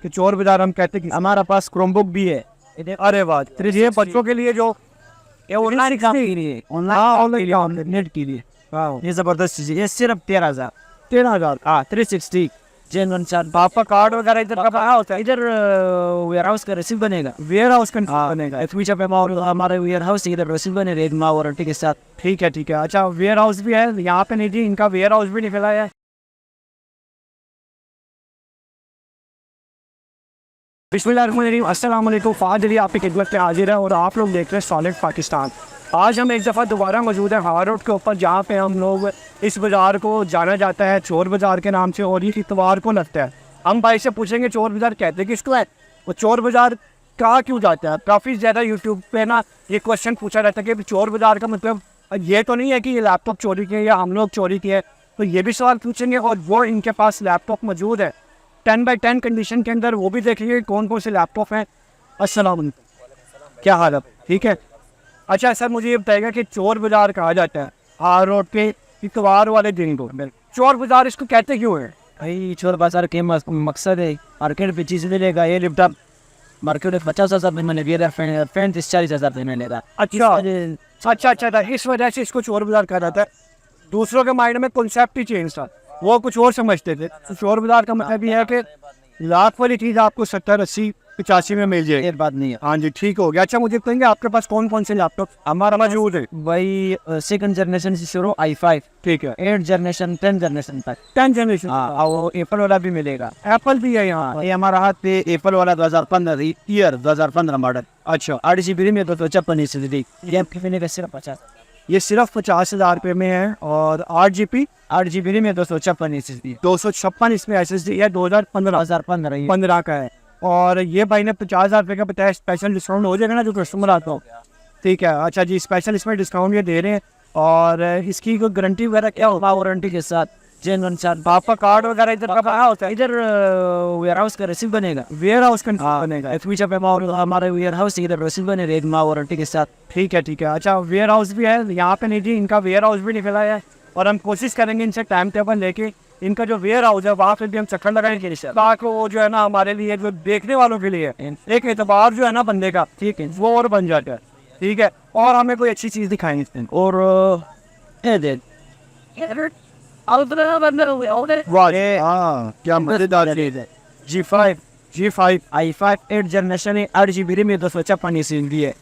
कि चोर बाजार हम कहते हैं। हमारा पास क्रोमबुक भी है। अरे वाह, ये बच्चों के लिए जो ये ऑनलाइन काम के लिए, ऑनलाइन काम नेट के लिए हाँ ये जबरदस्त चीज है। ये सिर्फ 13,000। 13,000। हाँ 360 जेन चार्ज। पापा कार्ड वगैरह इधर का कहाँ होता है? इधर वेयर हाउस का रिसीव बनेगा। वेयर हाउस का बनेगा। फ्यूचर पे हमारे वेयर हाउस इधर रिसीव बनेगा एक माह वारंटी के साथ। ठीक है ठीक है। अच्छा वेयर हाउस भी है यहाँ पे? नहीं जी, इनका वेयर हाउस भी निकला है। बिस्मिल्लाहिर्रहमानिर्रहीम, अस्सलाम वालेकुम। फादली आपकी खिदमत में हाजिर है और आप लोग देख रहे हैं सॉलिड पाकिस्तान। आज हम एक दफ़ा दोबारा मौजूद हैं हार रोड के ऊपर, जहाँ पे हम लोग इस बाज़ार को जाना जाता है चोर बाज़ार के नाम से, और ये इतवार को लगता है। हम भाई से पूछेंगे चोर बाज़ार कहते किसको है, वो चोर बाज़ार कहाँ क्यों जाता है। काफ़ी ज़्यादा यूट्यूब पे ना ये क्वेश्चन पूछा जाता है कि चोर बाज़ार का मतलब ये तो नहीं है कि ये लैपटॉप चोरी किए या हम लोग चोरी किए। तो ये भी सवाल पूछेंगे और वो इनके पास लैपटॉप मौजूद है 10x10 कंडीशन के अंदर, वो भी देखेंगे कौन कौन से लैपटॉप हैं। अस्सलाम वालेकुम, क्या हाल है? ठीक है। अच्छा सर, मुझे ये बताएगा कि चोर बाज़ार कहा जाता है हार रोड के इतवार वाले दिन को, चोर बाज़ार इसको कहते क्यों है? भाई चोर बाजार के मकसद है मार्केट पे चीज़ मिलेगा। ये लैपटॉप मार्केट में 50,000 में मैंने दिया, फैन 40,000 में मिलेगा। अच्छा अच्छा, इस वजह से इसको चोर बाज़ार कहा जाता है। दूसरों के माइंड में कॉन्सेप्ट ही चेंज था, वो कुछ और समझते थे। तो चोर बाज़ार का मतलब ये है कि लाख वाली चीज़ आपको 70, 80, 85 में मिल जाएगी। ये बात नहीं है। हाँ जी, ठीक हो गया। अच्छा मुझे बताएंगे आपके पास कौन कौन से लैपटॉप हमारा मौजूद है? भाई 2nd जनरेशन से शुरू i5, ठीक है, 8 जनरेशन 10 जनरेशन तक। 10 जनरेशन। हाँ, और एप्पल वाला भी मिलेगा। एप्पल भी है यहाँ? ये हमारा हाथ पे एप्पल वाला 2015 ईयर 2015 मॉडल। अच्छा, 8GB में 256 SSD। ये आपके मिलेगा सिर्फ 50। ये सिर्फ 50,000 रुपये में है। और 8GB 8GB में 256 SSD। 256 इसमें SSD है। 2015 15 का है। और ये भाई ने 50,000 रुपये का बताया, स्पेशल डिस्काउंट हो जाएगा ना जो कस्टमर आता हो? ठीक है। अच्छा जी, स्पेशल इसमें डिस्काउंट ये दे रहे हैं। और इसकी कोई गारंटी वगैरह क्या होगा? वारंटी के साथ जेन चार्ज। आपका कार्ड वगैरह इधर का कहाँ होता है? इधर वेयर हाउस का रिसीव बनेगा। वेयर हाउस का बनेगा। फ्यूचर पे हमारे वेयर हाउस इधर रिसीव बनेगा एक माह वारंटी के साथ। ठीक है ठीक है। अच्छा वेयर हाउस भी है यहाँ पे? नहीं जी, इनका वेयर हाउस भी निकला है और हम कोशिश करेंगे इनसे टाइम टेबल लेके इनका जो वेयर हाउस है वहाँ पे भी हम चक्कर लगाएंगे ताकि वो जो है ना हमारे लिए, जो देखने वालों के लिए एक एतबार जो है ना बंदे का, ठीक है, वो और बन जाता है। ठीक है। और हमें कोई अच्छी चीज़ दिखाएंगे इस दिन। और क्या मजेदार चीज़ है। G5 i5 8 जनरेशन है। 8GB में 256 SSD है।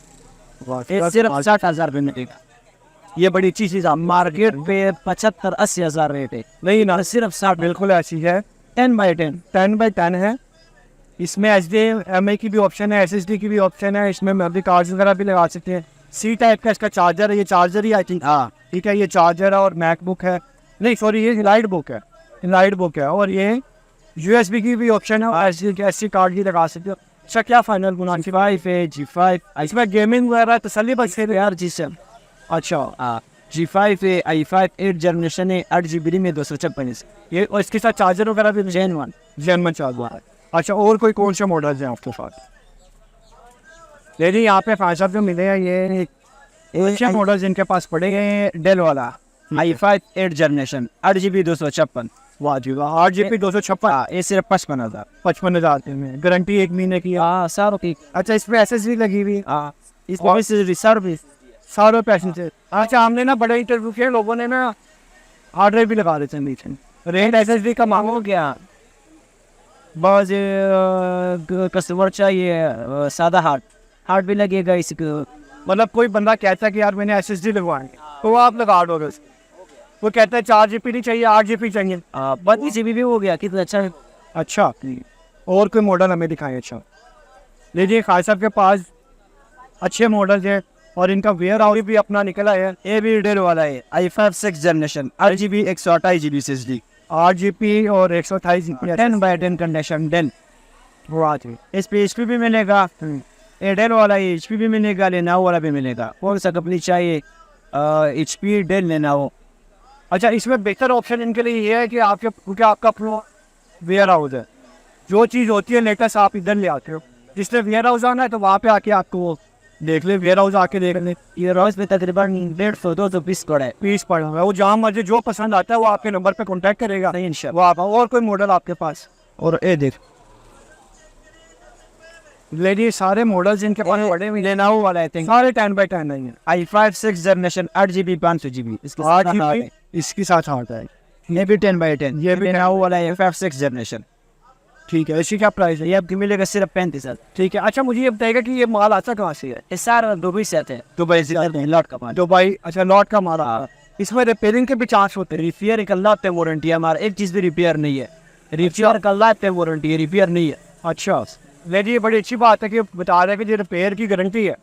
ये सिर्फ 60,000 में मिलेगा। ये बड़ी चीज़ है। मार्केट पे 75-80 हज़ार रेट है। नहीं ना, सिर्फ 60। बिल्कुल ऐसी है। 10x10 10x10 है। इसमें HDMI की भी ऑप्शन है, SSD की भी ऑप्शन है। इसमें मेमोरी कार्ड वगैरह भी लगा सकते हैं। C टाइप का इसका चार्जर है। ये चार्जर ही आई थिंक, हाँ ठीक है, ये चार्जर है। और मैकबुक है, नहीं सॉरी ये लाइट बुक है। और ये USB की भी ऑप्शन है और SD कार्ड भी लगा सकते हो। अच्छा क्या फाइनल मुनासिब G5 इसमें गेमिंग वगैरह तसल्ली बच से यार जी सर। अच्छा G5 है, i5 8 जनरेशन है। 8GB में 256 ये, और इसके साथ चार्जर वगैरह भी जेन 1 चार्जर है। अच्छा और कोई कौन से मॉडल्स हैं आपके पास? लेकिन यहाँ पे 5 जो मिले हैं ये अच्छे मॉडल्स इनके पास पड़ेंगे। डेल वाला i5 8 जनरेशन 8GB 256। वाह जी वाह, 8GB 256। ये सिर्फ 55,000। 55,000 में गारंटी 1 महीने की। हाँ सारों की। अच्छा इसमें SSD लगी हुई है? हाँ इसमें सारों पैसे से। अच्छा हमने ना बड़े इंटरव्यू किए, लोगों ने ना हार्ड ड्राइव भी लगा देते हैं बीच में। रेट SSD का मांगो क्या बस कस्टमर चाहिए सादा हार्ड भी लगेगा इसको। मतलब कोई बंदा कहता है कि यार मैंने SSD लगवानी तो वो आप लगा दोगे। वो कहता है 4GB नहीं चाहिए, 8GB चाहिए। 32GB भी हो गया, कितना अच्छा है। अच्छा और कोई मॉडल हमें दिखाएं। अच्छा लीजिए, खान साहब के पास अच्छे मॉडल्स हैं और इनका वेयर हाउस भी अपना निकला है। ये भी डेल वाला है i5 6 generation 8GB 128GB SSD। 8GB और 128GB 10x10 कंडीशन डेल। इस पे HP भी मिलेगा। ये डेल वाला है, HP भी मिलेगा, लेनोवो वाला भी मिलेगा। कौन सा कंपनी चाहिए? HP Dell Lenovo. अच्छा इसमें बेहतर ऑप्शन इनके लिए ये है कि आपके, क्योंकि आपका अपना वेयर हाउस है, जो चीज़ होती है लेटेस्ट आप इधर ले आते हो। जिसने वेयर हाउस आना है तो वहाँ पे आके आपको देख ले, वेयर हाउस आके देख ले। वेयर हाउस में तकरीबन 150-200 पीस पड़ा है। वो जहाँ मर्जी जो पसंद आता है वो आपके नंबर पे कांटेक्ट करेगा। नहीं इंशाल्लाह। वो आप और कोई मॉडल आपके पास? और ये देख लेडी सारे मॉडल्स इनके पास पड़े हुए हैं, लेनोवो वाला आई थिंक सारे 10x10 है। i5 6 जनरेशन 8 GB 500 GB इसके साथ आता है। इसके साथ आता है। ये भी 10x10, ये भी लेनोवो वाला i5 6 जनरेशन। ठीक है, इसकी क्या प्राइस है? ये आपको मिलेगा सिर्फ 35,000। ठीक है। अच्छा मुझे ये बताइएगा कि ये माल आता कहाँ से है? ये सारा दुबई से आते हैं, दुबई से लॉट का माल। दुबई, अच्छा लॉट का माल आता है। इसमें रिपेयरिंग के भी चार्ज होते हैं? रिपेयर का लाते वारंटी है हमारा, एक चीज भी रिपेयर नहीं है। रिपेयर का लाते वारंटी है, रिपेयर नहीं है। अच्छा लेकिन ये बड़ी अच्छी बात है कि बता रहे हैं कि ये रिपेयर की गारंटी है।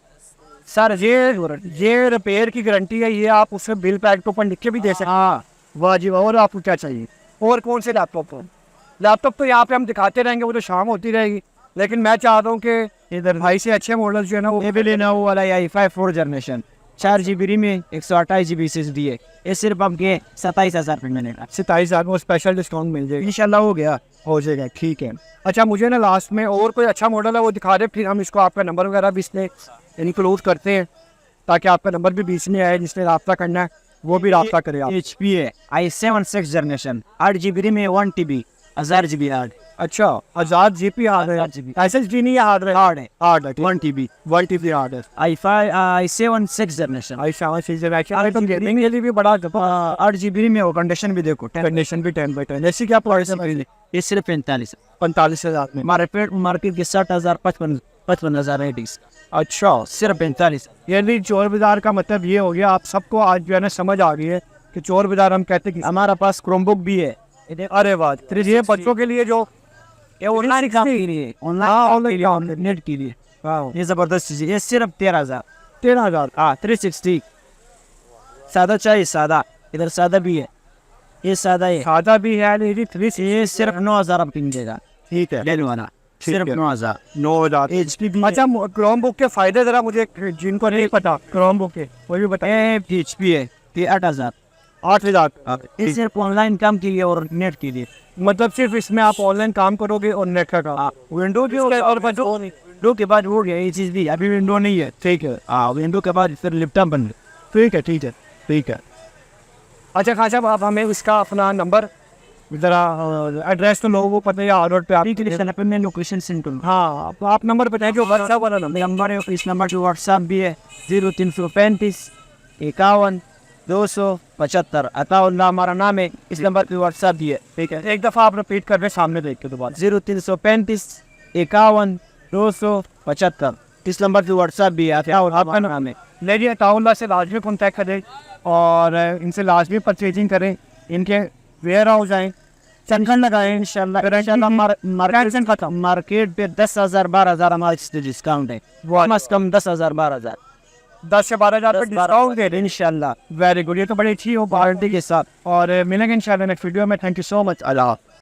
सर ये रिपेयर की गारंटी है, ये आप उसमें बिल पैक के ऊपर लिख के भी दे सकते हैं। हाँ वाह जी वाह। और आपको क्या चाहिए? और कौन से लैपटॉप तो यहाँ पे हम दिखाते रहेंगे, वो तो शाम होती रहेगी, लेकिन मैं चाहता हूँ कि इधर भाई से अच्छे मॉडल जो है ना वो ये भी लेनोवो वाला i5 4 जनरेशन 4 GB रैम में 128 GB SSD है। ये सिर्फ आपके 27,000 में मिलेगा। 27,000 में स्पेशल डिस्काउंट मिल जाएगा, इंशाल्लाह हो गया। हो जाएगा। ठीक है। अच्छा मुझे ना लास्ट में और कोई अच्छा मॉडल है वो दिखा दे, फिर हम इसको आपका नंबर वगैरह भी इसमें इंक्लूड करते हैं ताकि आपका नंबर भी बीच में आए, जिसने रब्ता करना है वो भी रब्ता करे आप। HP है i7 6 जनरेशन 8 GB रैम में 1 TB 1000 GB हार्ड। अच्छा 1000 GB हार्ड है? 1000 GB SSD नहीं है, हार्ड है? हार्ड है, हार्ड है। 1 TB 1 TB हार्ड है। i7 6 generation i7 season actually तो गेमिंग के लिए भी बड़ा 8 GB रैम में वो कंडीशन भी देखो, कंडीशन भी 10/10। ऐसी क्या प्राइस है? ये सिर्फ 45,000 में। मार्केट के 60,000 55,000 है इसका। अच्छा सिर्फ 45। यानी चोर बाजार का मतलब ये हो गया, आप सबको आज जो है ना समझ आ गई है कि चोर बाजार हम कहते हैं। हमारा पास क्रोमबुक भी है। अरे वाह। ये बच्चों के लिए जो ये ऑनलाइन काम के लिए, ऑनलाइन काम नेट के लिए ये जबरदस्त चीज है। ये सिर्फ 13,000। 13,000। हाँ 360 सादा चाहिए, सादा इधर सादा भी है, ये सादा है, सादा भी है। नहीं 3 ये सिर्फ 9,000 आपको मिलेगा। ठीक है, ले लो आना, सिर्फ 9,000। 9,000 HP भी। अच्छा क्रोम बुक के फायदे जरा मुझे जिनको नहीं पता क्रोम बुक के वो भी बता। HP है ये 8,000। 8,000। ये सिर्फ ऑनलाइन काम के लिए और नेट के लिए। मतलब सिर्फ इसमें आप ऑनलाइन काम करोगे और नेट का काम। विंडो भी हो गया और विंडो के बाद हो गया ये चीज भी, अभी विंडो नहीं है। ठीक है। हाँ विंडो के बाद फिर लैपटॉप बन गया। ठीक है ठीक है ठीक है। अच्छा खान साहब आप हमें इसका अपना नंबर ज़रा एड्रेस तो लोगों को पता है या रोड पे आप पे मैं लोकेशन सेंड करूँ। हाँ आप नंबर बताएं जो व्हाट्सएप वाला नंबर है, इस नंबर पे व्हाट्सएप भी है 0335 51 275 अताउल्लाह हमारा नाम है। इस नंबर पे व्हाट्सएप भी है। ठीक है, एक दफ़ा आप रिपीट कर रहे सामने देख के दोबारा। 0335 51 275 इस नंबर पे व्हाट्सएप भी है। आपका नाम है। लेडी अताउल्लाह से लाजमी कॉन्टैक्ट करें और इनसे लाजमी परचेजिंग करें। इनके वेयर हाउस आएँ, चक्कर लगाएं इंशाल्लाह। मार्केट पे 10,000 12,000 हमारा डिस्काउंट है, कम से कम 10,000 12,000 10 से 12,000 पर डिस्काउंट दे रहे इंशाल्लाह। वेरी गुड, ये तो बड़ी अच्छी हो पार्टी के साथ। और मिलेंगे इंशाल्लाह नेक्स्ट वीडियो में। Thank you so much. Allah.